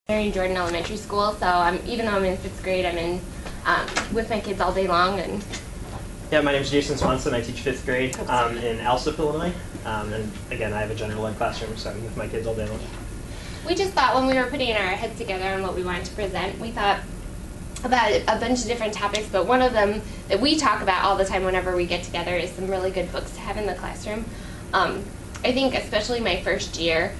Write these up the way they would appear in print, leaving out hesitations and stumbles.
in Jordan Elementary School, so even though I'm in 5th grade, I'm in with my kids all day long. And yeah, my name is Jason Swanson. I teach 5th grade in Alsip, Illinois. And again, I have a general ed classroom, so I'm with my kids all day long. We just thought when we were putting our heads together on what we wanted to present, we thought about a bunch of different topics, but one of them that we talk about all the time whenever we get together is some really good books to have in the classroom. I think especially my first year,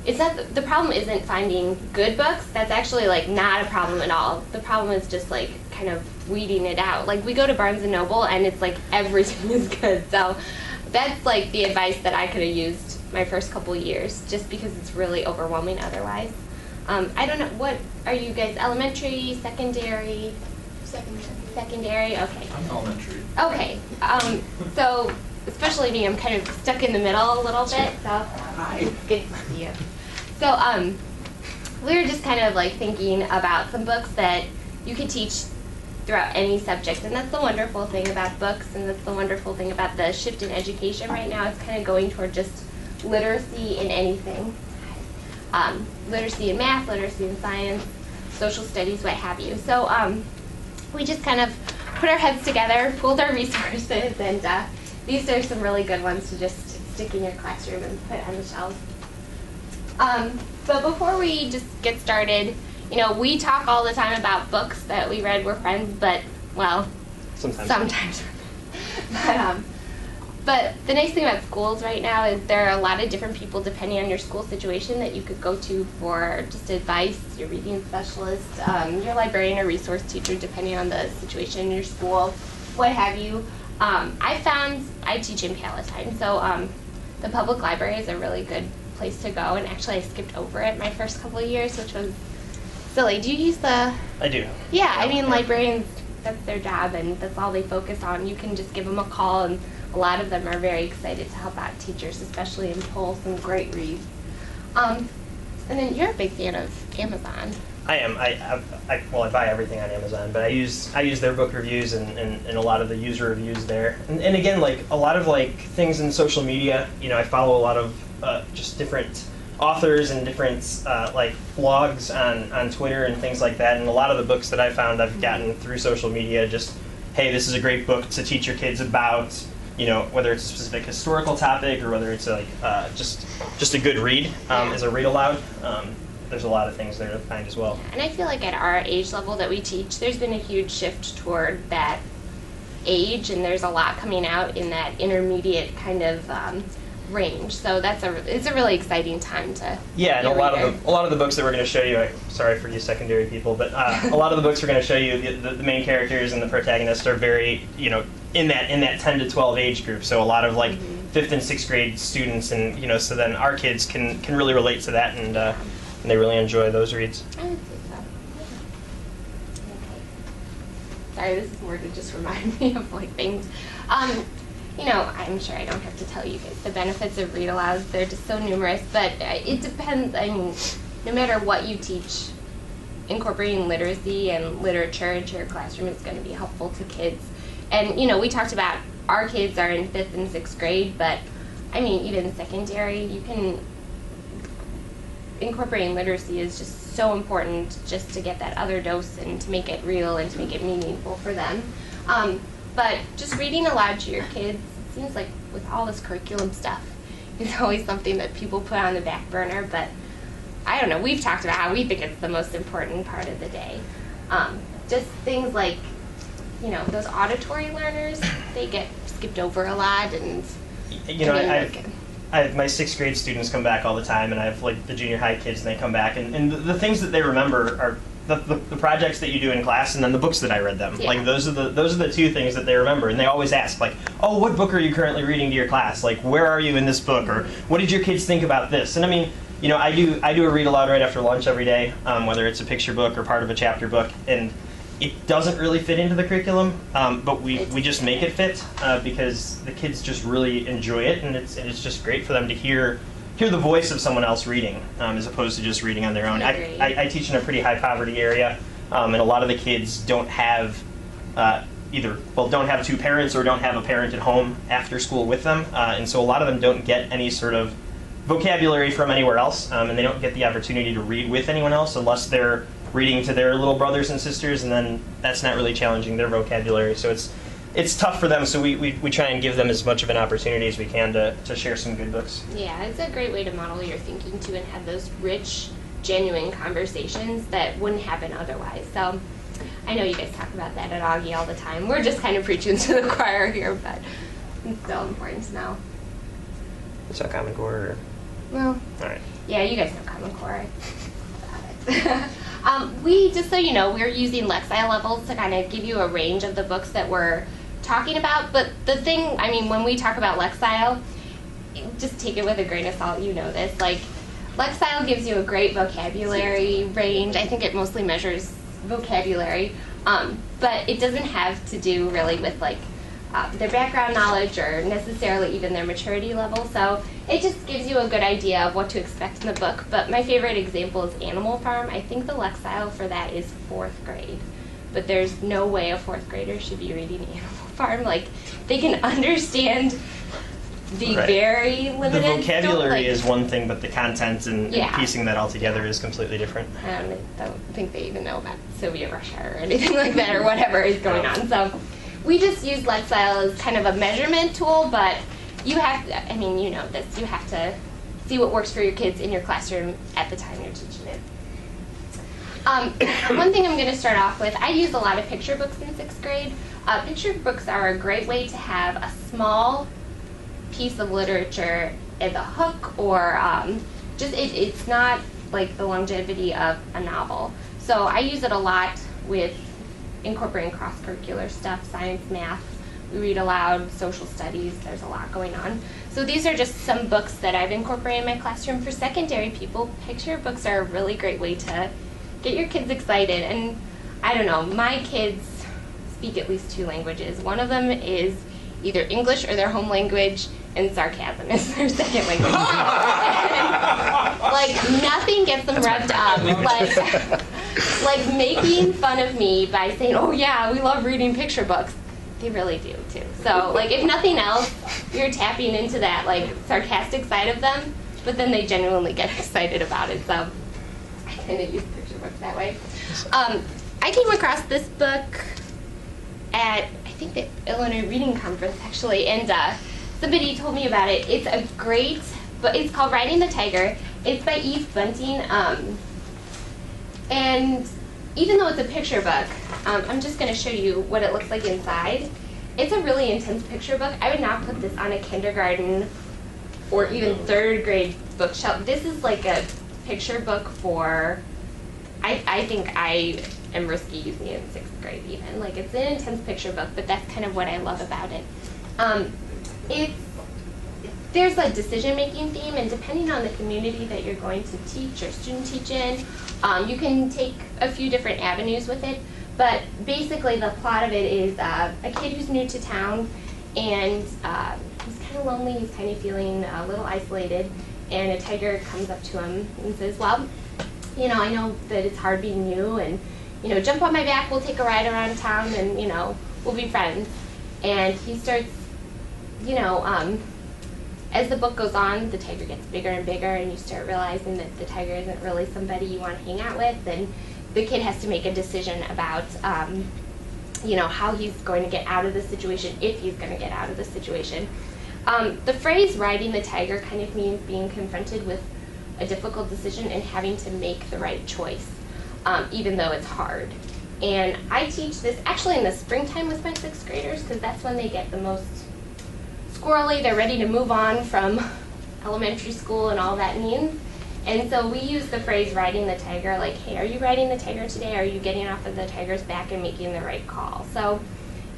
it's not the problem isn't finding good books. That's actually like not a problem at all. The problem is just like kind of weeding it out. Like we go to Barnes and Noble and it's like everything is good. So that's like the advice that I could have used my first couple years, just because it's really overwhelming otherwise. I don't know, what are you guys, elementary, secondary? Secondary, okay. I'm elementary. Okay, so especially me, I'm kind of stuck in the middle a little bit, so Hi. it's good to see you. So we were just kind of like thinking about some books that you could teach throughout any subject, and that's the wonderful thing about books, and that's the wonderful thing about the shift in education right now. It's kind of going toward just literacy in anything. Literacy in math, literacy in science, social studies, what have you. So we just kind of put our heads together, pooled our resources, and these are some really good ones to just stick in your classroom and put on the shelves. But before we just get started, you know, we talk all the time about books that we read. We're friends, but, well, sometimes we're friends. But the nice thing about schools right now is there are a lot of different people depending on your school situation that you could go to for just advice, your reading specialist, your librarian or resource teacher, depending on the situation in your school, what have you. I teach in Palatine, so the public library is a really good place to go, and actually I skipped over it my first couple of years, which was silly. Do you use the... I do. Yeah, I mean, librarians, that's their job, and that's all they focus on. You can just give them a call, and a lot of them are very excited to help out teachers, especially and pull some great reads. And then you're a big fan of Amazon. I am. I buy everything on Amazon, but I use their book reviews and a lot of the user reviews there. And again, like a lot of like things in social media, you know, I follow a lot of just different authors and different like blogs on Twitter and things like that. And a lot of the books that I found I've gotten through social media, just, hey, this is a great book to teach your kids about, you know, whether it's a specific historical topic or whether it's like just a good read as a read aloud. There's a lot of things there to find as well. And I feel like at our age level that we teach, there's been a huge shift toward that age, and there's a lot coming out in that intermediate kind of range. So it's a really exciting time to. Yeah, and a lot of the books that we're going to show you. Sorry for you secondary people, but a lot of the books we're going to show you, the main characters and the protagonists are very, you know, in that 10 to 12 age group. So a lot of like 5th and 6th grade students, and you know, so then our kids can really relate to that, and they really enjoy those reads. I would say so. Okay. Sorry, this is more to just remind me of like things. You know, I'm sure I don't have to tell you guys the benefits of read alouds. They're just so numerous, but it depends. I mean, no matter what you teach, incorporating literacy and literature into your classroom is going to be helpful to kids. And, you know, we talked about our kids are in 5th and 6th grade, but, I mean, even secondary, you can, incorporating literacy is just so important just to get that other dose and to make it real and to make it meaningful for them. But just reading aloud to your kids, it seems like with all this curriculum stuff, it's always something that people put on the back burner, but I don't know, we've talked about how we think it's the most important part of the day. Just things like, you know, those auditory learners, they get skipped over a lot, and you know, I have my 6th grade students come back all the time, and I have like the junior high kids, and they come back, and the things that they remember are the projects that you do in class, and then the books that I read them. Yeah. Like those are the two things that they remember, and they always ask like, oh, what book are you currently reading to your class? Like, where are you in this book, or what did your kids think about this? And I mean, you know, I do a read aloud right after lunch every day, whether it's a picture book or part of a chapter book, and it doesn't really fit into the curriculum, but we just make it fit because the kids just really enjoy it, and it's just great for them to hear the voice of someone else reading as opposed to just reading on their own. I teach in a pretty high poverty area, and a lot of the kids don't have don't have two parents or don't have a parent at home after school with them, and so a lot of them don't get any sort of vocabulary from anywhere else, and they don't get the opportunity to read with anyone else unless they're reading to their little brothers and sisters, and then that's not really challenging their vocabulary. So it's tough for them, so we try and give them as much of an opportunity as we can to share some good books. Yeah, it's a great way to model your thinking too and have those rich, genuine conversations that wouldn't happen otherwise. So I know you guys talk about that at Augie all the time. We're just kind of preaching to the choir here, but it's still important to know. What's that, Common Core? Or? Well, all right. Yeah, you guys know Common Core. We, just so you know, we're using Lexile levels to kind of give you a range of the books that we're talking about. But the thing, I mean, when we talk about Lexile, just take it with a grain of salt, you know this. Like, Lexile gives you a great vocabulary range. I think it mostly measures vocabulary, but it doesn't have to do really with like their background knowledge or necessarily even their maturity level. So it just gives you a good idea of what to expect in the book. But my favorite example is Animal Farm. I think the Lexile for that is 4th grade. But there's no way a 4th grader should be reading Animal Farm. Like, they can understand the right. very limited. The vocabulary is one thing, but the content and piecing that all together is completely different. I don't think they even know about Soviet Russia or anything like that or whatever is going on. So we just use Lexile as kind of a measurement tool, but you have to, I mean, you know this, you have to see what works for your kids in your classroom at the time you're teaching it. One thing I'm going to start off with, I use a lot of picture books in 6th grade. Picture books are a great way to have a small piece of literature as a hook, or it's not like the longevity of a novel. So I use it a lot with incorporating cross-curricular stuff, science, math. We read aloud, social studies, there's a lot going on. So these are just some books that I've incorporated in my classroom. For secondary people, picture books are a really great way to get your kids excited. And I don't know, my kids speak at least 2 languages. One of them is either English or their home language, and sarcasm is their second language. Like, nothing gets them revved up. Like making fun of me by saying, oh yeah, we love reading picture books. They really do too. So, like, if nothing else, you're tapping into that, like, sarcastic side of them, but then they genuinely get excited about it. So I kind of use picture books that way. I came across this book at, I think, the Illinois Reading Conference, actually, and somebody told me about it. It's a great, but it's called Riding the Tiger. It's by Eve Bunting, and even though it's a picture book, I'm just going to show you what it looks like inside. It's a really intense picture book. I would not put this on a kindergarten or even 3rd grade bookshelf. This is like a picture book for, I think I am risky using it in 6th grade even. Like, it's an intense picture book, but that's kind of what I love about it. There's a decision-making theme, and depending on the community that you're going to teach or student teach in, you can take a few different avenues with it. But basically, the plot of it is a kid who's new to town, and he's kind of lonely, he's kind of feeling a little isolated, and a tiger comes up to him and says, well, you know, I know that it's hard being new, and, you know, jump on my back, we'll take a ride around town, and, you know, we'll be friends. And he starts, you know, as the book goes on, the tiger gets bigger and bigger, and you start realizing that the tiger isn't really somebody you want to hang out with, and the kid has to make a decision about, you know, how he's going to get out of the situation, if he's going to get out of the situation. The phrase riding the tiger kind of means being confronted with a difficult decision and having to make the right choice, even though it's hard. And I teach this actually in the springtime with my 6th graders, because that's when they get the most squirrely. They're ready to move on from elementary school and all that means. And so we use the phrase riding the tiger, like, hey, are you riding the tiger today? Are you getting off of the tiger's back and making the right call? So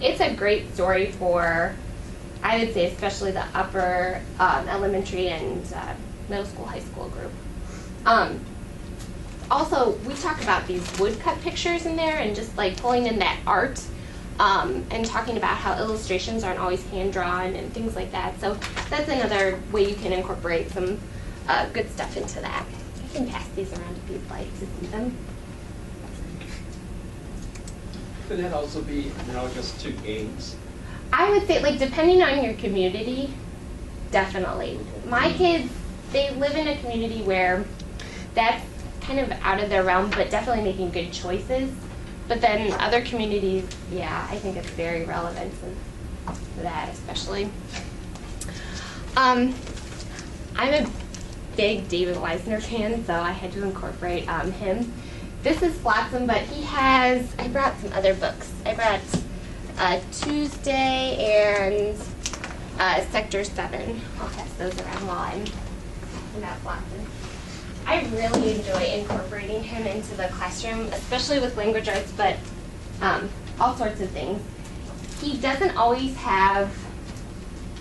it's a great story for, I would say, especially the upper elementary and middle school, high school group. Also, we talk about these woodcut pictures in there and just like pulling in that art and talking about how illustrations aren't always hand-drawn and things like that. So that's another way you can incorporate some good stuff into that. I can pass these around if you'd like to see them. Could that also be analogous to games? I would say, like, depending on your community, definitely. My kids they live in a community where that's kind of out of their realm, but definitely making good choices. But then other communities, yeah, I think it's very relevant to that especially. I'm a big David Weisner fan, so I had to incorporate him. This is Flotsam, but he has, I brought some other books. I brought Tuesday and Sector 7. I'll pass those around while I'm about Flotsam. I really enjoy incorporating him into the classroom, especially with language arts, but all sorts of things. He doesn't always have,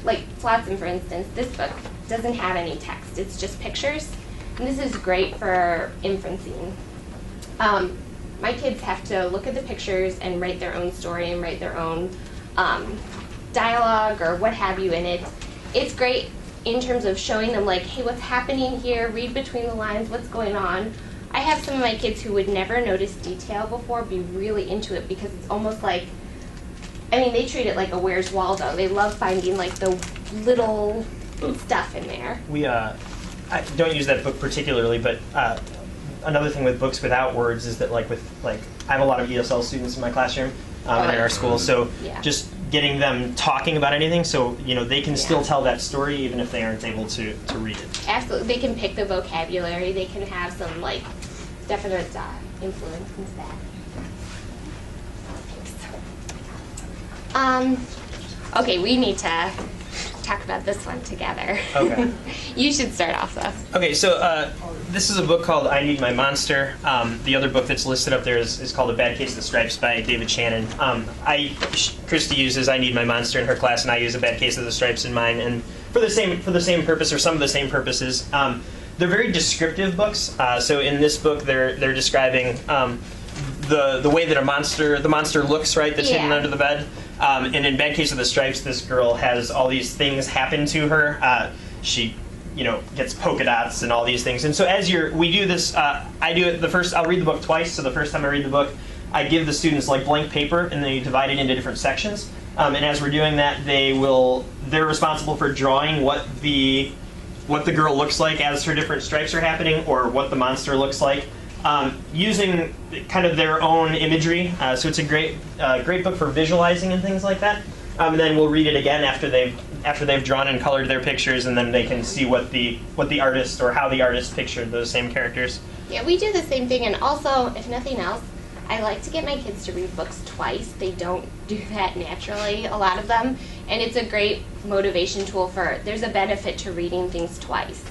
like Flotsam for instance, this book doesn't have any text, it's just pictures. And this is great for inferencing. My kids have to look at the pictures and write their own story and write their own dialogue or what have you in it. It's great in terms of showing them like, hey, what's happening here, read between the lines, what's going on. I have some of my kids who would never notice detail before be really into it because it's almost like, I mean, they treat it like a Where's Waldo. They love finding like the little stuff in there. I don't use that book particularly, but another thing with books without words is that I have a lot of ESL students in my classroom and in our school, so just getting them talking about anything, so they can still tell that story even if they aren't able to read it. Absolutely, they can pick the vocabulary. They can have some like definite influence into that. Okay, we need to talk about this one together. Okay. You should start off though. Okay, so this is a book called I Need My Monster. The other book that's listed up there is called A Bad Case of the Stripes by David Shannon. Christie uses I Need My Monster in her class, and I use A Bad Case of the Stripes in mine, and for the same purpose, or some of the same purposes. They're very descriptive books. So in this book, they're describing the way that the monster looks, right, that's hidden under the bed. And in Bad Case of the Stripes, this girl has all these things happen to her. She, gets polka dots and all these things. And so we do this, I do it I'll read the book twice. So the first time I read the book, I give the students like blank paper and they divide it into different sections. And as we're doing that, they're responsible for drawing what the girl looks like as her different stripes are happening, or what the monster looks like. Using kind of their own imagery, so it's a great book for visualizing and things like that. And then we'll read it again after they've drawn and colored their pictures, and then they can see what the artist or how the artist pictured those same characters. Yeah, we do the same thing, and also, if nothing else, I like to get my kids to read books twice. They don't do that naturally, a lot of them, and it's a great motivation tool there's a benefit to reading things twice.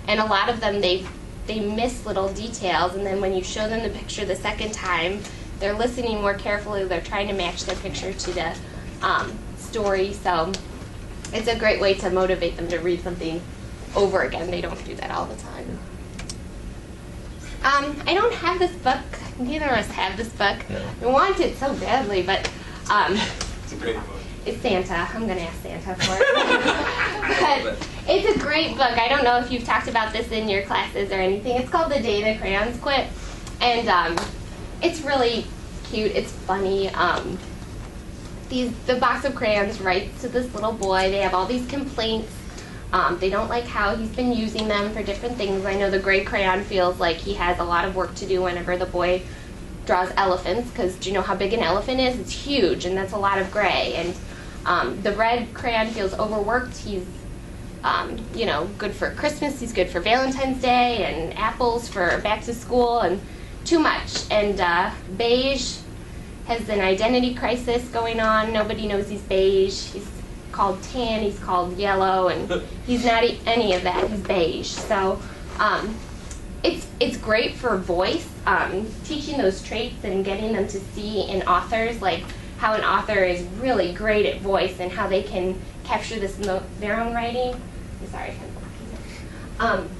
And a lot of them, they miss little details, and then when you show them the picture the second time, they're listening more carefully, they're trying to match their picture to the story, so it's a great way to motivate them to read something over again. They don't do that all the time. I don't have this book. Neither of us have this book. No. We want it so badly, but It's a great book. it's Santa. I'm going to ask Santa for it. But it's a great book. I don't know if you've talked about this in your classes or anything. It's called The Day the Crayons Quit. And it's really cute. It's funny. The box of crayons writes to this little boy. They have all these complaints. They don't like how he's been using them for different things. I know the gray crayon feels like he has a lot of work to do whenever the boy draws elephants, because do you know how big an elephant is? It's huge, and that's a lot of gray. And the red crayon feels overworked. He's, good for Christmas. He's good for Valentine's Day, and apples for back to school, and too much. And beige has an identity crisis going on. Nobody knows he's beige. He's called tan, he's called yellow, and he's not any of that. He's beige. So it's great for voice, teaching those traits and getting them to see in authors, like how an author is really great at voice and how they can capture this in their own writing. I'm sorry if I'm blocking it.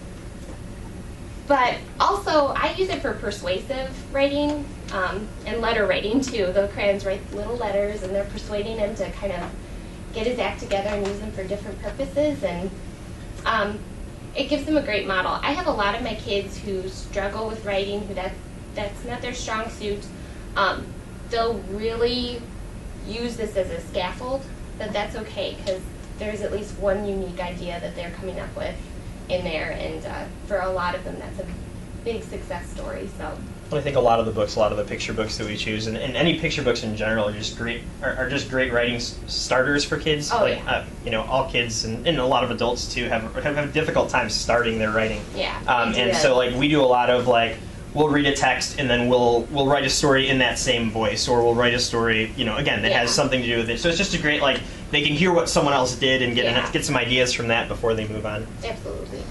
But also, I use it for persuasive writing and letter writing too. The crayons write little letters, and they're persuading him to kind of get his act together and use them for different purposes, and it gives them a great model. I have a lot of my kids who struggle with writing, who that's not their strong suit. They'll really use this as a scaffold, but that's okay, because there's at least one unique idea that they're coming up with, in there, and for a lot of them, that's a big success story. So. I think a lot of the picture books that we choose, and any picture books in general, are just great. Are just great writing starters for kids. Oh, like yeah. All kids and a lot of adults too have a difficult time starting their writing. Yeah. And so like we do a lot of like we'll read a text and then we'll write a story in that same voice, or we'll write a story again that has something to do with it. So it's just a great like they can hear what someone else did and get some ideas from that before they move on. Absolutely.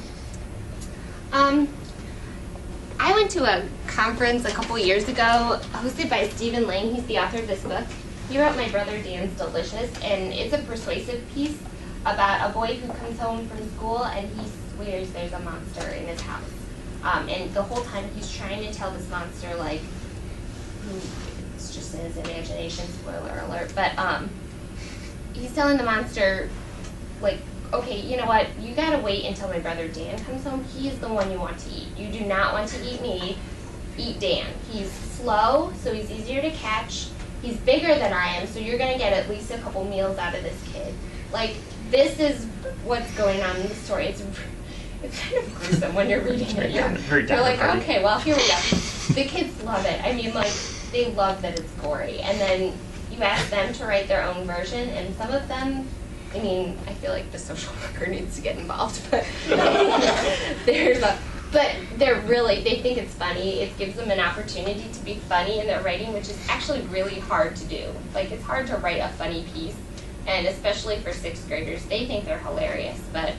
I went to a conference a couple years ago hosted by Stephen Lang. He's the author of this book. He wrote My Brother Dan's Delicious, and it's a persuasive piece about a boy who comes home from school and he swears there's a monster in his house. And the whole time he's trying to tell this monster, like, it's just in his imagination, spoiler alert, but he's telling the monster, like, okay, you know what, you gotta wait until my brother Dan comes home. He is the one you want to eat. You do not want to eat me, eat Dan. He's slow, so he's easier to catch. He's bigger than I am, so you're gonna get at least a couple meals out of this kid. Like, this is what's going on in the story. It's kind of gruesome when you're reading it. You're like, okay, well, here we go. The kids love it. I mean, like, they love that it's gory. And then you ask them to write their own version, and some of them, I mean, I feel like the social worker needs to get involved, but they think it's funny. It gives them an opportunity to be funny in their writing, which is actually really hard to do. Like, it's hard to write a funny piece, and especially for 6th graders, they think they're hilarious, but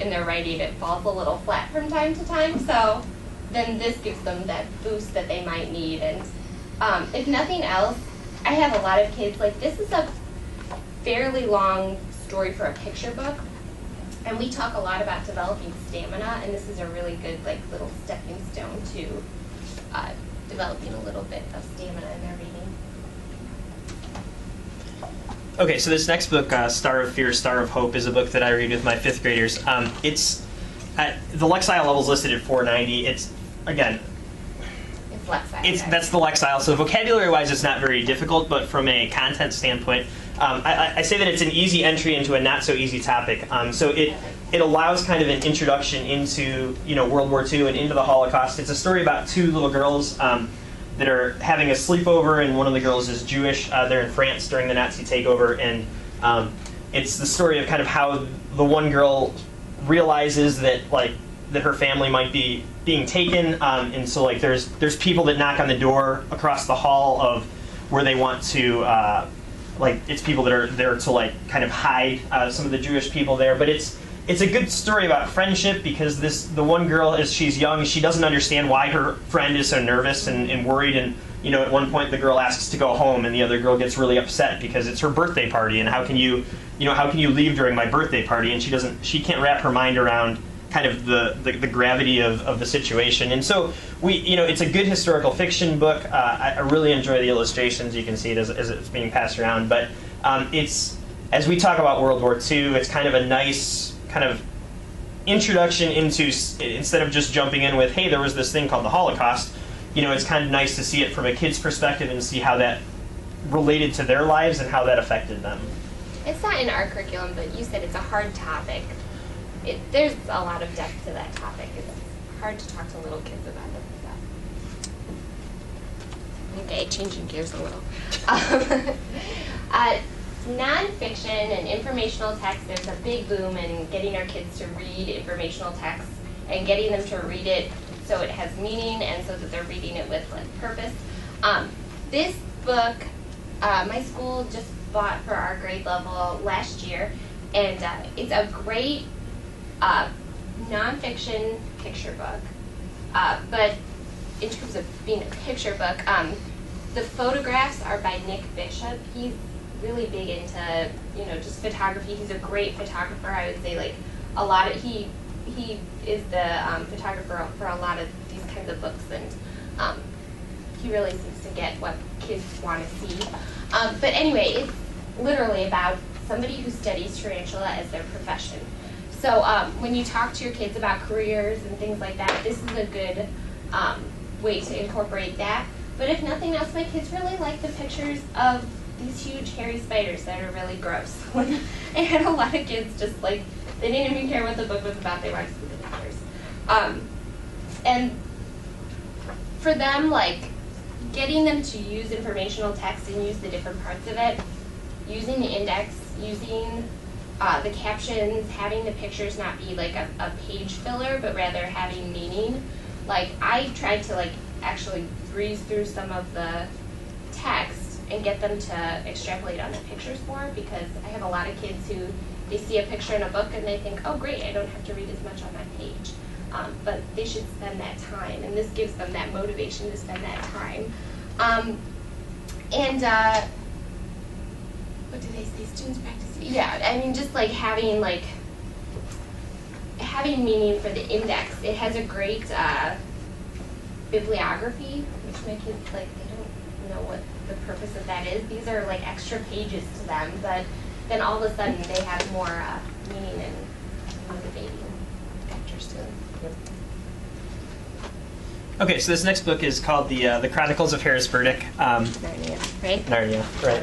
in their writing it falls a little flat from time to time, so then this gives them that boost that they might need. And if nothing else, I have a lot of kids, like, this is a fairly long story for a picture book, and we talk a lot about developing stamina, and this is a really good like little stepping stone to developing a little bit of stamina in their reading. Okay, so this next book, Star of Fear, Star of Hope, is a book that I read with my 5th graders. It's at the Lexile level is listed at 490. It's again. It's Lexile. That's the Lexile. So vocabulary-wise, it's not very difficult, but from a content standpoint, I say that it's an easy entry into a not-so-easy topic. So it allows kind of an introduction into World War II and into the Holocaust. It's a story about 2 little girls that are having a sleepover, and one of the girls is Jewish. They're in France during the Nazi takeover, and it's the story of kind of how the one girl realizes that her family might be being taken, and so like there's people that knock on the door across the hall of where they want to it's people that are there to like kind of hide some of the Jewish people there. But it's a good story about friendship, because the one girl, as she's young, she doesn't understand why her friend is so nervous and worried, and at one point the girl asks to go home, and the other girl gets really upset because it's her birthday party, and how can you leave during my birthday party? And she can't wrap her mind around kind of the gravity of the situation. And so it's a good historical fiction book. I really enjoy the illustrations. You can see it as it's being passed around. But it's, as we talk about World War II, it's kind of a nice kind of introduction into, instead of just jumping in with, hey, there was this thing called the Holocaust, it's kind of nice to see it from a kid's perspective and see how that related to their lives and how that affected them. It's not in our curriculum, but you said it's a hard topic. There's a lot of depth to that topic. It's hard to talk to little kids about it. So. Okay, changing gears a little. Nonfiction and informational text, there's a big boom in getting our kids to read informational text and getting them to read it so it has meaning and so that they're reading it with purpose. This book, my school just bought for our grade level last year, and it's a great nonfiction picture book, but in terms of being a picture book, the photographs are by Nick Bishop. He's really big into just photography. He's a great photographer. I would say he is the photographer for a lot of these kinds of books, and he really seems to get what kids want to see. But anyway, it's literally about somebody who studies tarantula as their profession. So when you talk to your kids about careers and things like that, this is a good way to incorporate that. But if nothing else, my kids really like the pictures of these huge hairy spiders that are really gross. I had a lot of kids just They didn't even care what the book was about. They wanted to see the pictures. And for them, like, getting them to use informational text and use the different parts of it, using the index, using the captions, having the pictures not be like a page filler, but rather having meaning. Like, I tried to like actually breeze through some of the text and get them to extrapolate on the pictures more, because I have a lot of kids who, they see a picture in a book and they think, oh great, I don't have to read as much on my page. But they should spend that time, and this gives them that motivation to spend that time. What do they say? Students practice. Yeah, I mean, just like having meaning for the index. It has a great bibliography, which my kids, like, they don't know what the purpose of that is. These are like extra pages to them, but then all of a sudden they have more meaning and motivating factors to them. Okay, so this next book is called the Chronicles of Harris Burdick. Narnia, right? Narnia, right.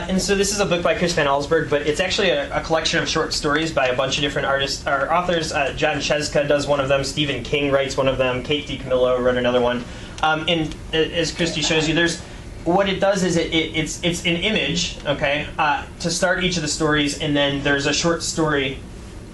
And so this is a book by Chris Van Allsburg, but it's actually a collection of short stories by a bunch of different artists or authors. John Cheska does one of them. Stephen King writes one of them. Kate DiCamillo wrote another one. And as Christie shows you, what it does is it's an image, okay, to start each of the stories, and then there's a short story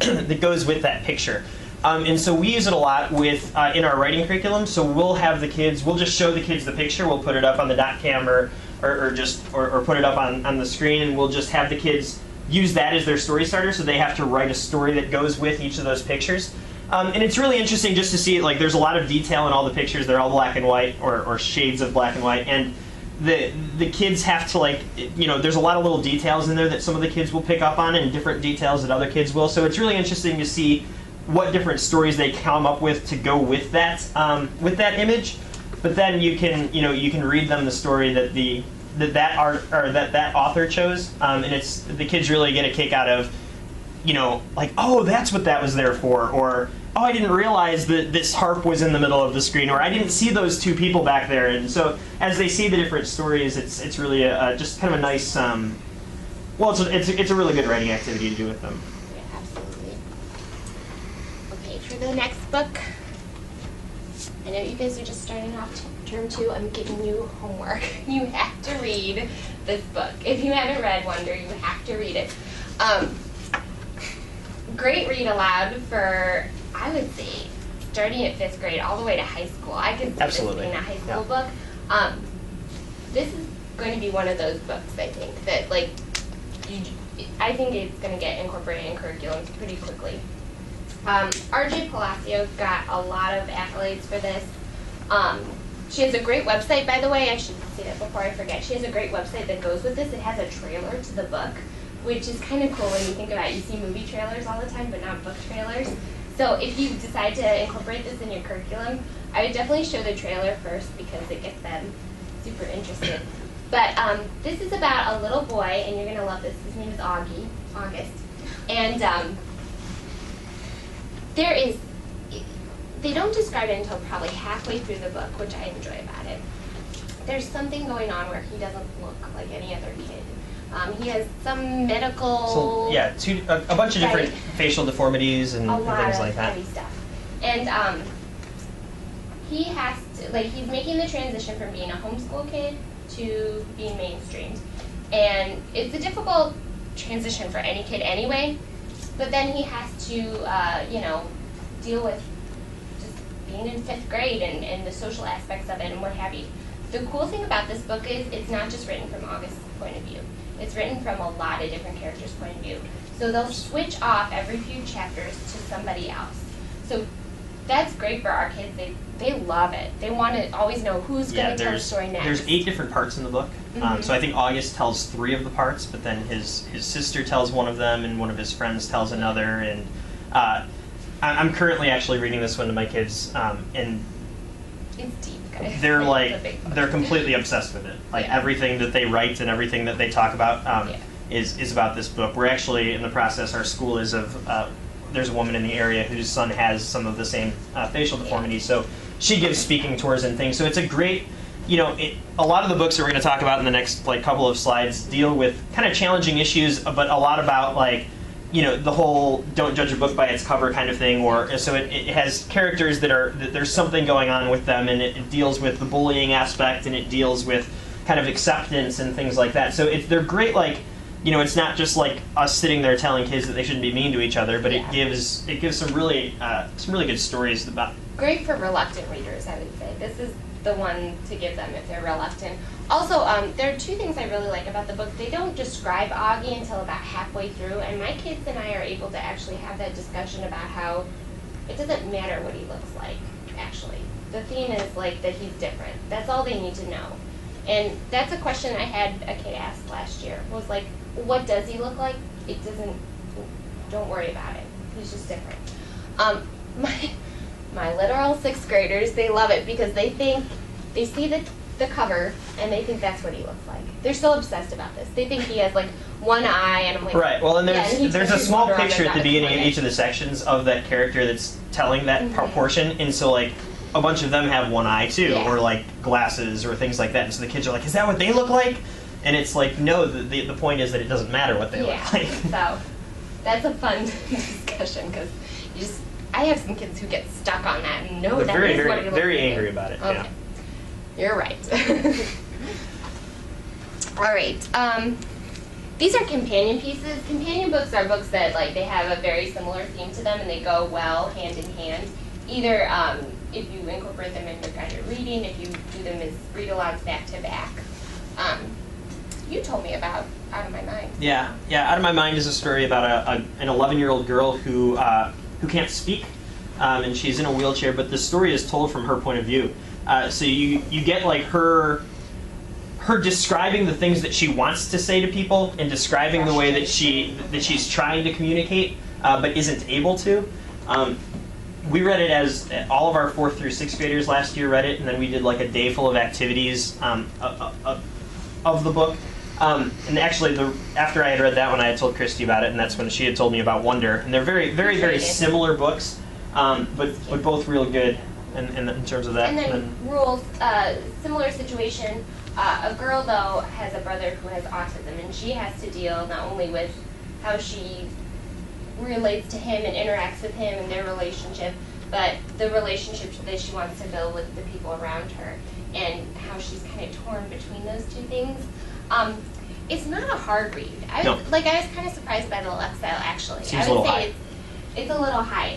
that goes with that picture. And so we use it a lot with in our writing curriculum. So we'll just show the kids the picture. We'll put it up on the dot cam or put it up on the screen, and we'll just have the kids use that as their story starter. So they have to write a story that goes with each of those pictures. And it's really interesting just to see, like, there's a lot of detail in all the pictures. They're all black and white or shades of black and white. And the kids have to, like, there's a lot of little details in there that some of the kids will pick up on, and different details that other kids will. So it's really interesting to see what different stories they come up with to go with that image. But then you can read them the story that that author chose, and it's the kids really get a kick out of, like, oh, that's what that was there for, or oh, I didn't realize that this harp was in the middle of the screen, or I didn't see those two people back there. And so as they see the different stories, it's really just kind of a nice it's a really good writing activity to do with them. Yeah, absolutely. Okay, for the next book, I know you guys are just starting off term 2. I'm giving you homework. You have to read this book. If you haven't read Wonder, you have to read it. Great read aloud for, I would say, starting at 5th grade all the way to high school. I could see Absolutely. this being a high school book. This is going to be one of those books, I think, that, like, I think it's going to get incorporated in curriculums pretty quickly. RJ Palacio got a lot of accolades for this. She has a great website, by the way. I should say that before I forget. She has a great website that goes with this. It has a trailer to the book, which is kind of cool when you think about it. You see movie trailers all the time, but not book trailers. So if you decide to incorporate this in your curriculum, I would definitely show the trailer first, because it gets them super interested. But this is about a little boy, and you're going to love this. His name is August. And they don't describe it until probably halfway through the book, which I enjoy about it. There's something going on where he doesn't look like any other kid. He has some medical... So, a bunch of different facial deformities and things like that. A lot of heavy stuff. And he has to, like, he's making the transition from being a homeschool kid to being mainstreamed. And it's a difficult transition for any kid anyway, but then he has to, deal with just being in 5th grade and the social aspects of it and what have you. The cool thing about this book is it's not just written from August's point of view. It's written from a lot of different characters' point of view. So they'll switch off every few chapters to somebody else. So that's great for our kids. They love it. They want to always know who's going to tell the story next. There's 8 different parts in the book. Mm-hmm. So I think August tells 3 of the parts, but then his sister tells one of them, and one of his friends tells another. And I'm currently actually reading this one to my kids, and it's deep, guys. They're completely obsessed with it. Like, everything that they write and everything that they talk about is about this book. We're actually in the process. Our school is there's a woman in the area whose son has some of the same facial deformities, so she gives speaking tours and things. So it's a great, a lot of the books that we're going to talk about in the next couple of slides deal with kind of challenging issues, but a lot about the whole don't judge a book by its cover kind of thing, or so it has characters that there's something going on with them, and it deals with the bullying aspect, and it deals with kind of acceptance and things like that. So they're great, like, it's not just like us sitting there telling kids that they shouldn't be mean to each other, but it gives some really good stories about. Great for reluctant readers, I would say. This is the one to give them if they're reluctant. Also, there are two things I really like about the book. They don't describe Augie until about halfway through, and my kids and I are able to actually have that discussion about how it doesn't matter what he looks like, actually. The theme is like that he's different. That's all they need to know. And that's a question I had a kid ask last year. Was like, what does he look like? It doesn't, don't worry about it. He's just different. My literal sixth graders, they love it because they see the cover and they think that's what he looks like. They're so obsessed about this. They think he has like one eye, and I'm like, right. Well, and there's a small picture at the beginning of each of the sections of that character that's telling that portion, and so like a bunch of them have one eye too, or like glasses or things like that. And so the kids are like, "Is that what they look like?" And it's like, no. The point is that it doesn't matter what they look like. So that's a fun discussion because I have some kids who get stuck on that and know that very, is very, what it looks very like. angry about it. Okay. Yeah. You're right. All right. These are companion pieces. Companion books are books that they have a very similar theme to them and they go well hand in hand. Either if you incorporate them in your guided reading, if you do them as read-alouds back to back. You told me about Out of My Mind. Yeah. Out of My Mind is a story about an 11-year-old girl who can't speak, and she's in a wheelchair. But the story is told from her point of view. So you get like her describing the things that she wants to say to people, and describing the way that she's trying to communicate, but isn't able to. We read it as all of our 4th through 6th graders last year read it, and then we did like a day full of activities of the book. And actually, after I had read that one, I had told Christie about it, and that's when she had told me about Wonder. And they're very, very, very similar books, but both real good in terms of that. And then rules, similar situation. A girl, though, has a brother who has autism, and she has to deal not only with how she relates to him and interacts with him and their relationship, but the relationship that she wants to build with the people around her, and how she's kind of torn between those two things. It's not a hard read. I was kind of surprised by the left style, actually. Seems a little high. It's a little high.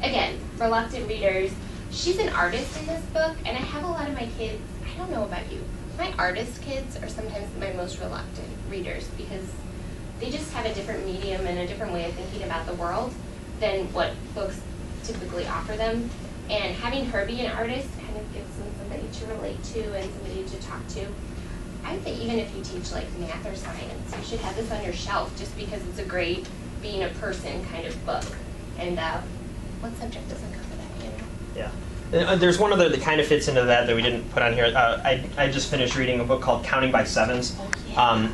Again, reluctant readers. She's an artist in this book, and I have a lot of my kids, I don't know about you, my artist kids are sometimes my most reluctant readers because they just have a different medium and a different way of thinking about the world than what books typically offer them. And having her be an artist kind of gives them somebody to relate to and somebody to talk to. I would say even if you teach like math or science, you should have this on your shelf just because it's a great being a person kind of book. And what subject doesn't cover that, you know? Yeah. There's one other that kind of fits into that we didn't put on here. I just finished reading a book called Counting by Sevens,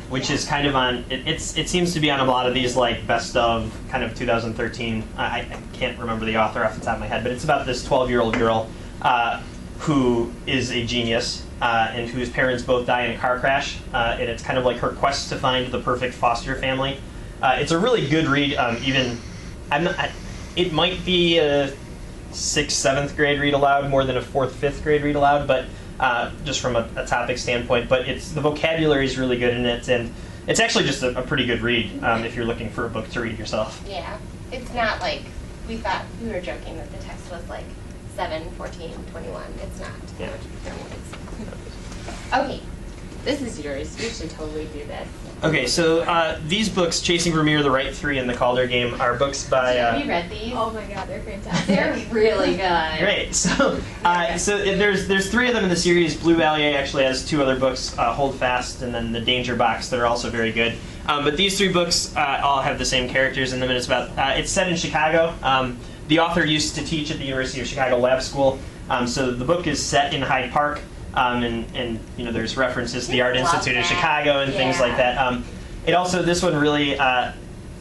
which is kind of on, it seems to be on a lot of these like best of kind of 2013. I can't remember the author off the top of my head, but it's about this 12-year-old girl who is a genius and whose parents both die in a car crash. And it's kind of like her quest to find the perfect foster family. It's a really good read. It might be a 6th, 7th grade read aloud more than a 4th, 5th grade read aloud, but just from a topic standpoint. But the vocabulary is really good in it, and it's actually just a pretty good read if you're looking for a book to read yourself. Yeah, it's not like we thought. We were joking that the text was like 7, 14, 21. It's not. Yeah. Okay, this is yours. You should totally do this. Okay, so these books, Chasing Vermeer, The Right Three, and The Calder Game, are books by... Have you read these? Oh my god, they're fantastic. They're really good. Great. So there's 3 of them in the series. Blue Valier actually has 2 other books, Hold Fast, and then The Danger Box, that are also very good. But these 3 books all have the same characters in them, and it's set in Chicago. The author used to teach at the University of Chicago Lab School, so the book is set in Hyde Park. And there's references to the Art Institute of Chicago and things like that. It also, this one really,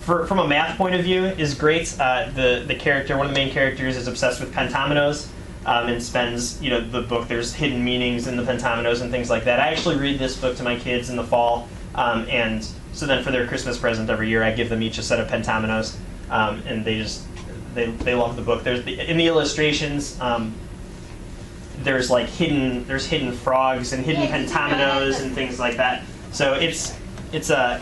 from a math point of view, is great. The character, one of the main characters, is obsessed with pentominoes and spends, the book, there's hidden meanings in the pentominoes and things like that. I actually read this book to my kids in the fall And so then for their Christmas present every year, I give them each a set of pentominoes, and they love the book. In the illustrations, there's like hidden frogs and hidden pentominoes and things like that. So it's a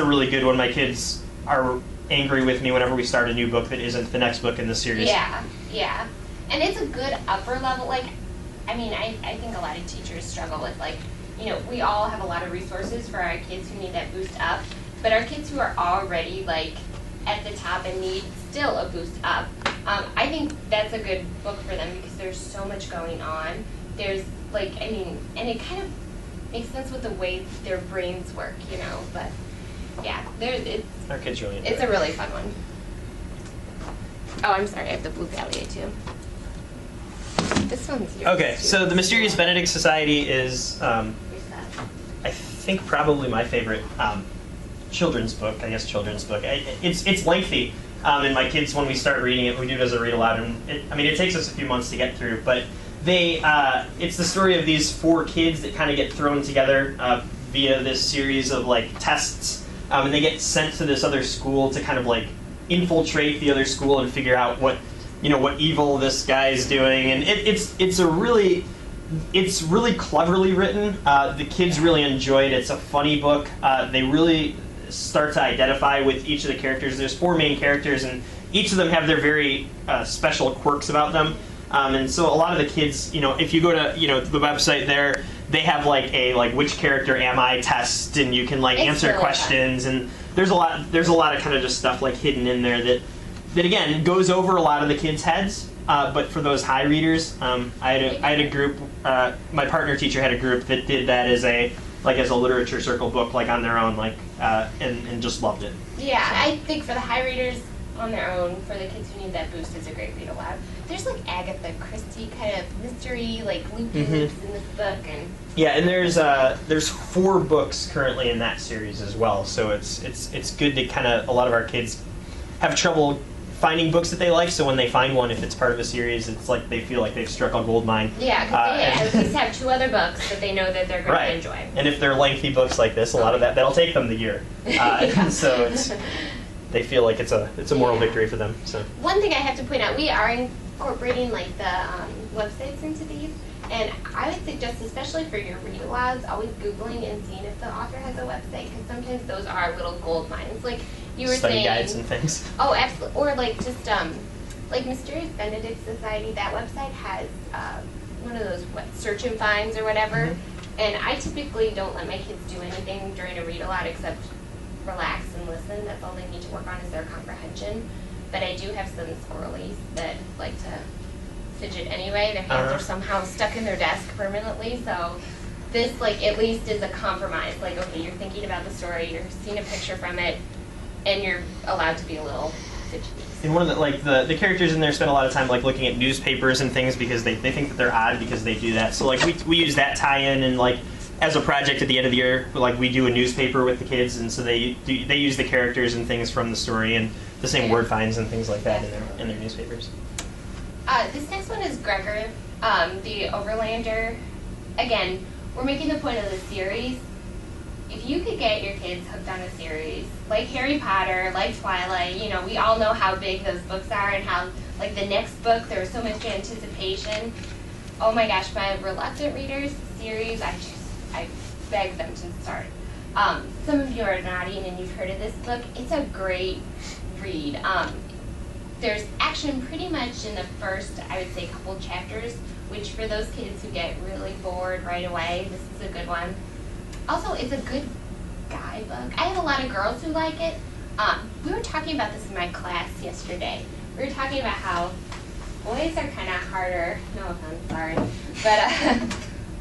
really good one. My kids are angry with me whenever we start a new book that isn't the next book in the series. Yeah. And it's a good upper level, like, I mean, I think a lot of teachers struggle with, like, you know, we all have a lot of resources for our kids who need that boost up, but our kids who are already, like, at the top and need still a boost up, I think that's a good book for them because there's so much going on. There's, like, I mean, and it kind of makes sense with the way their brains work, you know, but, yeah, our kids really enjoy it's a really fun one. Oh, I'm sorry, I have the Blue Pallier, too. This one's yours. Okay, so the Mysterious Benedict Society is, I think, probably my favorite children's book. It's lengthy, and my kids, when we start reading it, we do it as a read aloud, and it takes us a few months to get through, but it's the story of these 4 kids that kind of get thrown together via this series of like tests, and they get sent to this other school to kind of like infiltrate the other school and figure out what evil this guy is doing, and it's really cleverly written. The kids really enjoy it. It's a funny book. They really start to identify with each of the characters. There's 4 main characters, and each of them have their very special quirks about them. And so a lot of the kids, if you go to the website there, they have like which character am I test, and you can answer really questions, and there's a lot of kind of just stuff hidden in there that again goes over a lot of the kids' heads. But for those high readers, I had a group. My partner teacher had a group that did that as a literature circle book, on their own, and just loved it. Yeah, so. I think for the high readers on their own, for the kids who need that boost, it's a great read aloud. There's Agatha Christie kind of mystery, loopy loops in this book, and yeah, and there's 4 books currently in that series as well. So it's good to kind of, a lot of our kids have trouble finding books that they like, so when they find one, if it's part of a series, it's like they feel like they've struck a gold mine. Yeah, because they at least have 2 other books that they know that they're going to enjoy. And if they're lengthy books like this, a lot of that'll take them the year. So they feel like it's a moral victory for them. So one thing I have to point out, we are incorporating the websites into these, and I would suggest, especially for your read alouds, always Googling and seeing if the author has a website, because sometimes those are little gold mines. Like you were study saying, guides and things. Oh, absolutely. Or just Mysterious Benedict Society. That website has one of those search and finds or whatever. Mm-hmm. And I typically don't let my kids do anything during a read aloud except relax and listen. That's all they need to work on is their comprehension. But I do have some squirrelies that like to fidget anyway. Their hands are somehow stuck in their desk permanently. So this at least is a compromise. Okay, you're thinking about the story, you're seeing a picture from it, and you're allowed to be a little fidgety. And one of the characters in there spend a lot of time looking at newspapers and things because they think that they're odd because they do that. So we use that tie-in, and as a project at the end of the year, we do a newspaper with the kids, and so they use the characters and things from the story and the same word finds and things like that in their newspapers. This next one is Gregor, the Overlander. Again, we're making the point of the series. If you could get your kids hooked on a series, like Harry Potter, like Twilight, we all know how big those books are and how, the next book, there was so much anticipation. Oh my gosh, my reluctant readers series, I beg them to start. Some of you are nodding and you've heard of this book. It's a great read. There's action pretty much in the first, I would say, couple chapters, which for those kids who get really bored right away, this is a good one. Also, it's a good guy book. I have a lot of girls who like it. We were talking about this in my class yesterday. We were talking about how boys are kind of harder, no offense, sorry, but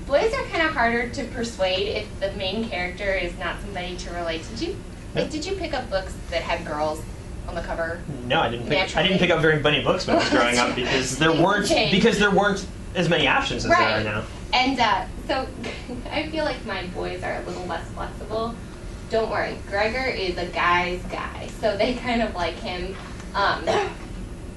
boys are kind of harder to persuade if the main character is not somebody to relate to. Did you pick up books that had girls on the cover? No, I didn't pick up very many books when I was growing up because there weren't as many options as there are now. And so I feel like my boys are a little less flexible. Don't worry, Gregor is a guy's guy, so they kind of like him.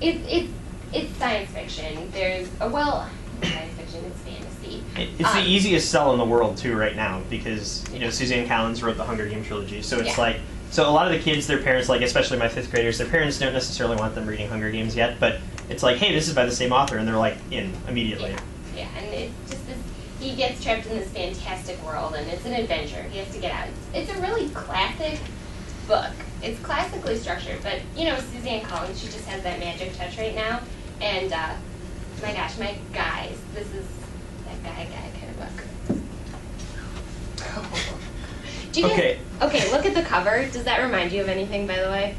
It's science fiction. There's science fiction. fiction, it's fantasy. It's the easiest sell in the world too right now because Suzanne Collins wrote the Hunger Games trilogy, so it's like so a lot of the kids, their parents, like especially my 5th graders, their parents don't necessarily want them reading Hunger Games yet, but it's like, hey, this is by the same author, and they're like in immediately. Yeah, and it's just this. He gets trapped in this fantastic world, and it's an adventure. He has to get out. It's a really classic book. It's classically structured, but Suzanne Collins, she just has that magic touch right now. And my gosh, my guys, this is that guy kind of book. Do you guys, okay, look at the cover. Does that remind you of anything, by the way?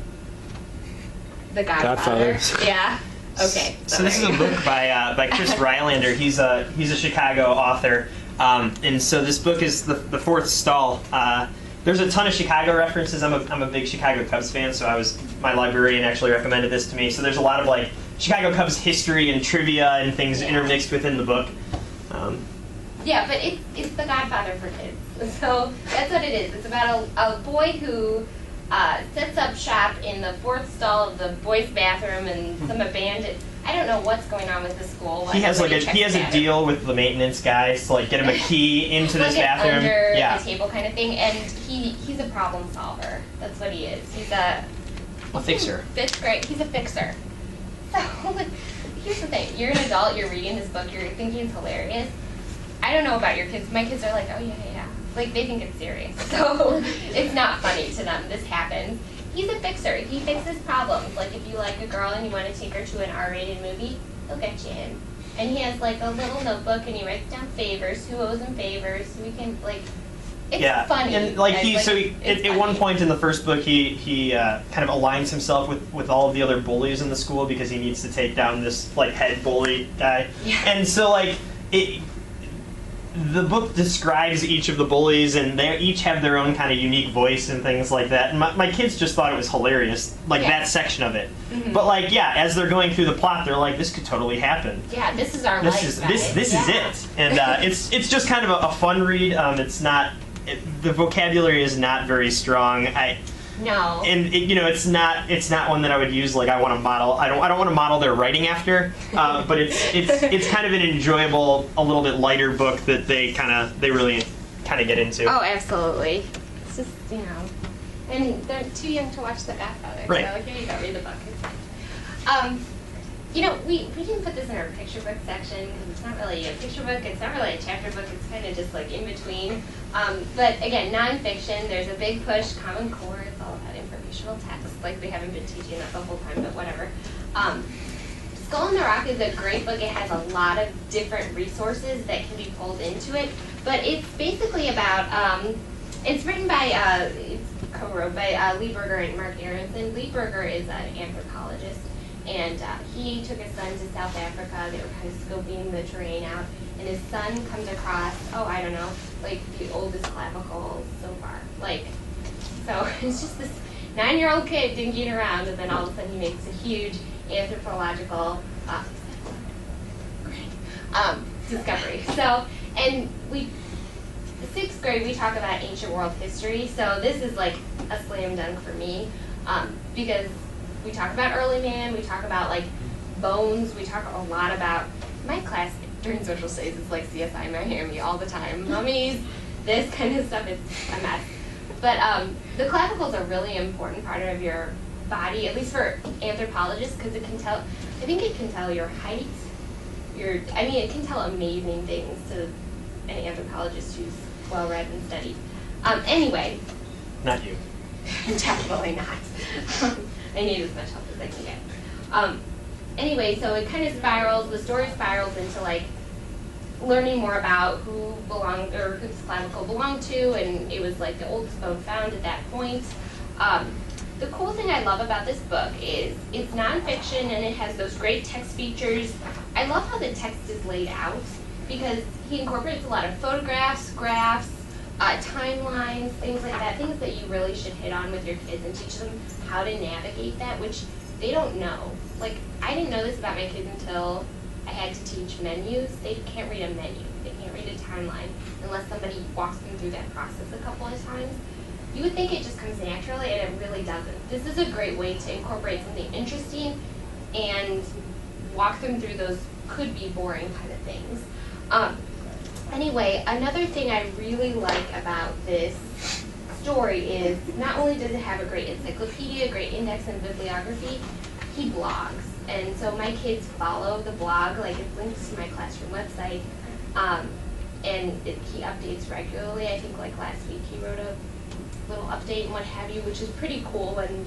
The Godfather. Yeah. Okay. So this is a book by Chris Rylander. He's a Chicago author, and so this book is the 4th stall. There's a ton of Chicago references. I'm a big Chicago Cubs fan, so my librarian actually recommended this to me. So there's a lot of like Chicago Cubs history and trivia and things intermixed within the book. Yeah, but it's The Godfather for kids. So that's what it is. It's about a boy who sets up shop in the 4th stall of the boys' bathroom and some abandoned. I don't know what's going on with the school. He has a deal with the maintenance guys to like get him a key into this bathroom. Under the table kind of thing, and he's a problem solver. That's what he is. He's a fixer. 5th grade. He's a fixer. So here's the thing: you're an adult. You're reading this book. You're thinking it's hilarious. I don't know about your kids. My kids are like, oh yeah. Like they think it's serious. So it's not funny to them. This happens. He's a fixer. He fixes problems. Like if you like a girl and you want to take her to an R-rated movie, he'll get you in. And he has like a little notebook and he writes down favors, who owes him favors, who he can like. It's funny. And like at one point in the first book, he kind of aligns himself with all of the other bullies in the school because he needs to take down this like head bully guy. Yeah. And so like the book describes each of the bullies, and they each have their own kind of unique voice and things like that. And my kids just thought it was hilarious, like that section of it. Mm-hmm. But like, as they're going through the plot, they're like, this could totally happen. Yeah, this is our life. This is it. And it's just kind of a fun read. It's not the vocabulary is not very strong. No. And it's not one that I would use like I want to model. I don't want to model their writing after. But it's kind of an enjoyable, a little bit lighter book that they really get into. Oh, absolutely. It's just and they're too young to watch The Godfather. Right. So here you go, read the book. We didn't put this in our picture book section because it's not really a picture book. It's not really a chapter book. It's kind of just like in between. But again, nonfiction. There's a big push. Common Core. It's all about informational text. Like we haven't been teaching that the whole time, but whatever. Skull in the Rock is a great book. It has a lot of different resources that can be pulled into it. But it's basically about. It's written by. It's co-wrote by Lee Berger and Mark Aronson. Lee Berger is an anthropologist. And he took his son to South Africa. They were kind of scoping the terrain out. And his son comes across, like the oldest clavicle so far. So it's just this 9-year-old kid dinking around, and then all of a sudden he makes a huge anthropological discovery. So, and the 6th grade, we talk about ancient world history. So this is like a slam dunk for me because we talk about early man, we talk about like bones, we talk a lot about, my class during social studies is like CSI Miami all the time. Mummies, this kind of stuff, it's a mess. But the clavicle is a really important part of your body, at least for anthropologists, because it can tell your height, it can tell amazing things to an anthropologist who's well read and studied. Anyway. Not you. Definitely not. I need as much help as I can get. Anyway, so it kind of the story spirals into like learning more about who this clavicle belonged to, and it was like the oldest bone found at that point. The cool thing I love about this book is it's nonfiction and it has those great text features. I love how the text is laid out because he incorporates a lot of photographs, graphs, timelines, things like that, things that you really should hit on with your kids and teach them how to navigate that, which they don't know. Like, I didn't know this about my kids until I had to teach menus. They can't read a menu. They can't read a timeline unless somebody walks them through that process a couple of times. You would think it just comes naturally, and it really doesn't. This is a great way to incorporate something interesting and walk them through those could be boring kind of things. Anyway, another thing I really like about this story is not only does it have a great encyclopedia, great index and bibliography, he blogs. And so my kids follow the blog, like it's linked to my classroom website, and he updates regularly. I think like last week he wrote a little update and what have you, which is pretty cool when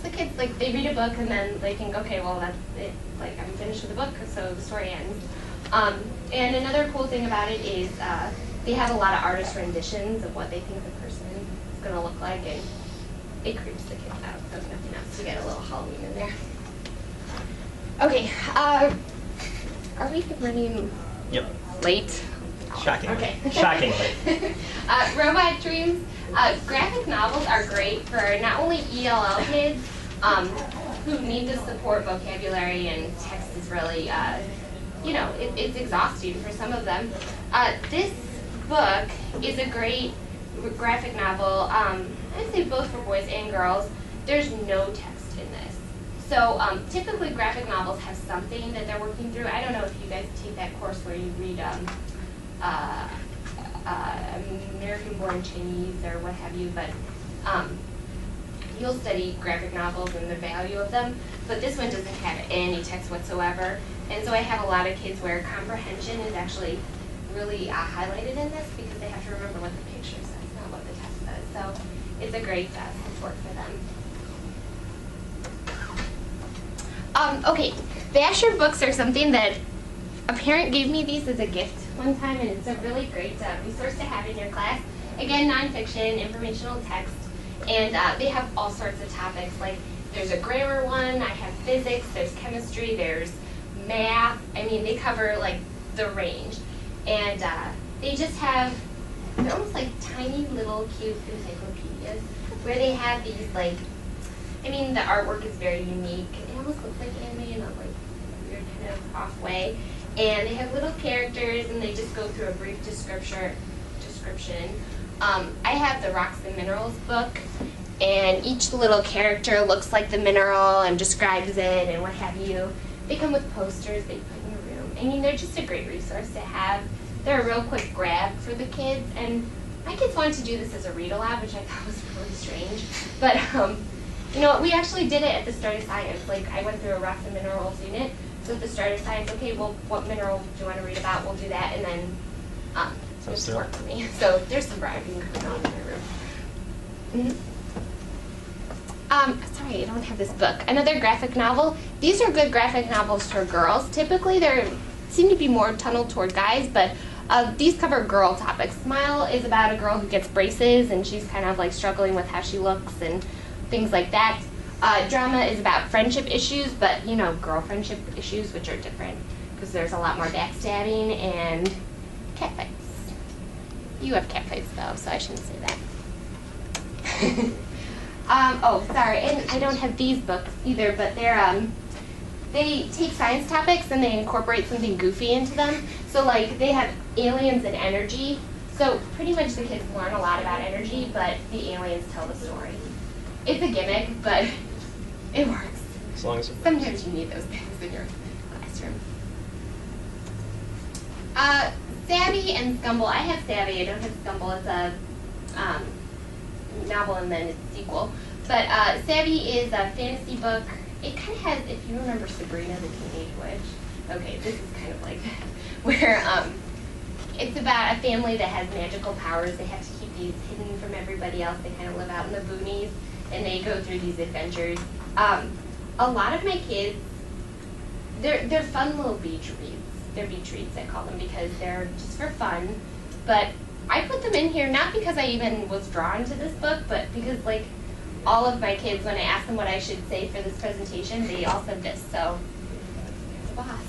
the kids, like, they read a book and then they think, okay, well, that's it. Like, I'm finished with the book, so the story ends. And another cool thing about it is they have a lot of artist renditions of what they think the person is going to look like, and it creeps the kids out, so if nothing else, to get a little Halloween in there. Okay, are we running late? Shockingly. Okay. Shockingly. Robot Dreams. Graphic novels are great for not only ELL kids who need to support vocabulary, and text is really, it's exhausting for some of them. This book is a great graphic novel. I'd say both for boys and girls. There's no text in this. So typically graphic novels have something that they're working through. I don't know if you guys take that course where you read American-born Chinese or what have you, but you'll study graphic novels and the value of them, but this one doesn't have any text whatsoever. And so I have a lot of kids where comprehension is actually really highlighted in this because they have to remember what the picture says, not what the text says. So it's a great support for them. Okay, Basher books are something that a parent gave me these as a gift one time, and it's a really great resource to have in your class. Again, nonfiction, informational text, and they have all sorts of topics. Like there's a grammar one, I have physics, there's chemistry, there's math. I mean, they cover like the range. And they just have, they're almost like tiny little cute encyclopedias where they have these like, I mean, the artwork is very unique. It almost looks like anime in a like weird kind of off way. And they have little characters, and they just go through a brief description. I have the Rocks and Minerals book, and each little character looks like the mineral and describes it and what have you. They come with posters that you put in your room. I mean, they're just a great resource to have. They're a real quick grab for the kids, and my kids wanted to do this as a read-aloud, which I thought was really strange. But, you know, we actually did it at the start of science. Like, I went through a Rocks and Minerals unit. So at the start of science, okay, well, what mineral do you want to read about? We'll do that, and then it's work for me. So there's some bribing going on in my room. Sorry, I don't have this book. Another graphic novel. These are good graphic novels for girls. Typically, they seem to be more tunneled toward guys, but these cover girl topics. Smile is about a girl who gets braces, and she's kind of like struggling with how she looks and things like that. Drama is about friendship issues, but, you know, girl friendship issues, which are different because there's a lot more backstabbing and catfights. You have catfights, though, so I shouldn't say that. Oh, sorry, and I don't have these books either, but they're, they take science topics and they incorporate something goofy into them. So, like, they have aliens and energy. So, pretty much the kids learn a lot about energy, but the aliens tell the story. It's a gimmick, but it works. As long as it works. Sometimes you need those things in your classroom. Savvy and Scumble. I have Savvy. I don't have Scumble. It's a novel and then it's sequel. But Savvy is a fantasy book. It kind of has, if you remember Sabrina the Teenage Witch. Okay, this is kind of like that. Where it's about a family that has magical powers. They have to keep these hidden from everybody else. They kind of live out in the boonies, and they go through these adventures. A lot of my kids, they're fun little beach reads. They're beach reads, I call them, because they're just for fun. But I put them in here not because I even was drawn to this book, but because, like, all of my kids, when I asked them what I should say for this presentation, they all said this. So, it's a boss.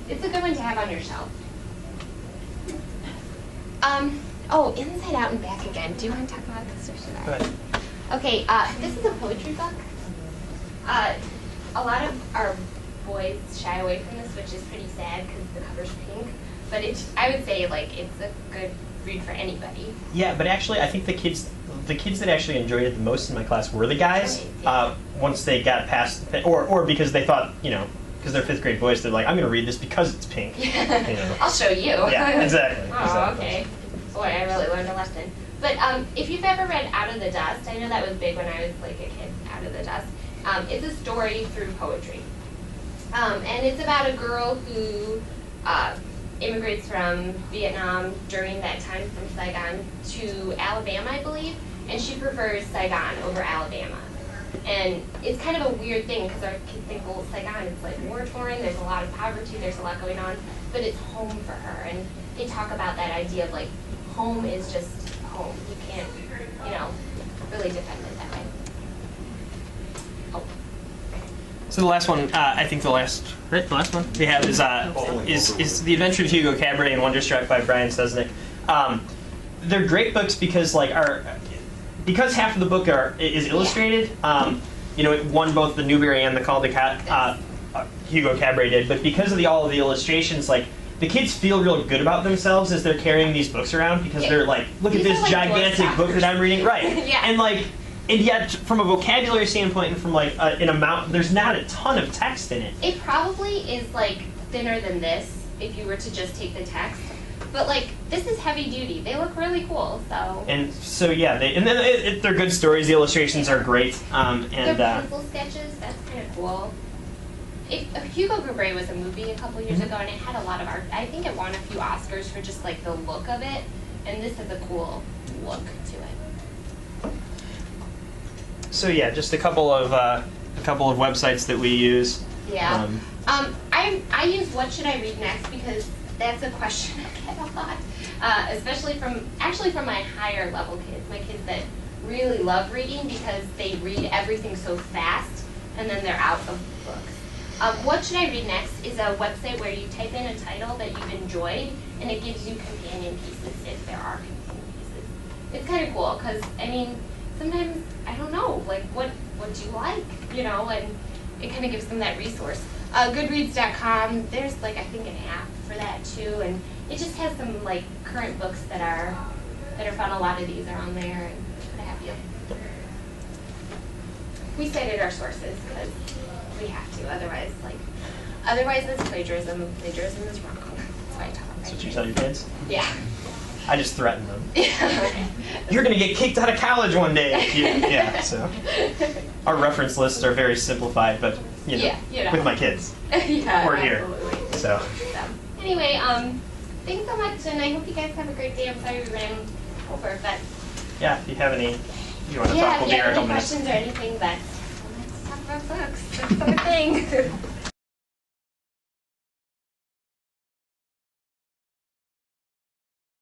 It's a good one to have on your shelf. Oh, Inside Out and Back Again. Do you want to talk about this or should I? Go ahead. Okay, this is a poetry book. A lot of our boys shy away from this, which is pretty sad because the cover's pink. But I would say, like, it's a good read for anybody. Yeah, but actually, I think the kids that actually enjoyed it the most in my class were the guys. Right, yeah. Once they got past, or because they thought, you know, because they're 5th grade boys, they're like, I'm going to read this because it's pink. You know? I'll show you. Yeah, exactly. Oh, exactly. okay. Boy, I really learned a lesson. But if you've ever read Out of the Dust, I know that was big when I was like a kid, Out of the Dust. It's a story through poetry. And it's about a girl who immigrates from Vietnam during that time from Saigon to Alabama, I believe, and she prefers Saigon over Alabama. And it's kind of a weird thing because our kids think, well, Saigon, it's like war-torn, there's a lot of poverty, there's a lot going on, but it's home for her. And they talk about that idea of like, home is just home. You can't, you know, really defend it that way. Oh. So the last one, I think the last one we have is The Adventure of Hugo Cabret and Wonderstruck by Brian Susnick. They're great books because because half of the book is illustrated. You know, it won both the Newbery and the Caldecott. Hugo Cabret did, but because of all of the illustrations, like the kids feel real good about themselves as they're carrying these books around because they're like, look at this like gigantic book that I'm reading, right? Yeah. And yet, from a vocabulary standpoint and from like an amount, there's not a ton of text in it. It probably is like thinner than this if you were to just take the text. But like, this is heavy duty. They look really cool, so. And so yeah, they're good stories. The illustrations are great. They're pencil sketches. That's kind of cool. Hugo Cabret was a movie a couple years ago, and it had a lot of art. I think it won a few Oscars for just like the look of it, and this has a cool look to it. So yeah, just a couple of websites that we use. Yeah. I use What Should I Read Next because that's a question I get a lot, especially from my higher level kids, my kids that really love reading because they read everything so fast and then they're out of books. What Should I Read Next is a website where you type in a title that you've enjoyed and it gives you companion pieces if there are companion pieces. It's kind of cool because, I mean, sometimes, I don't know, like what do you like, you know, and it kind of gives them that resource. Goodreads.com, there's like I think an app for that too, and it just has some like current books that are fun. A lot of these are on there and what have you. We cited our sources because we have to, otherwise it's plagiarism. Plagiarism is wrong. That's why I tell them. That's what you tell your kids? Yeah. I just threaten them. Yeah. You're going to get kicked out of college one day. Yeah, so. Our reference lists are very simplified, but, you know, with my kids. Yeah, We're here. absolutely. So. Anyway, thanks so much, and I hope you guys have a great day. I'm sorry we ran over, but. Yeah, if you have any, you want to talk, we'll be here in a couple minutes. Questions or anything, but let's talk about books. That's our thing.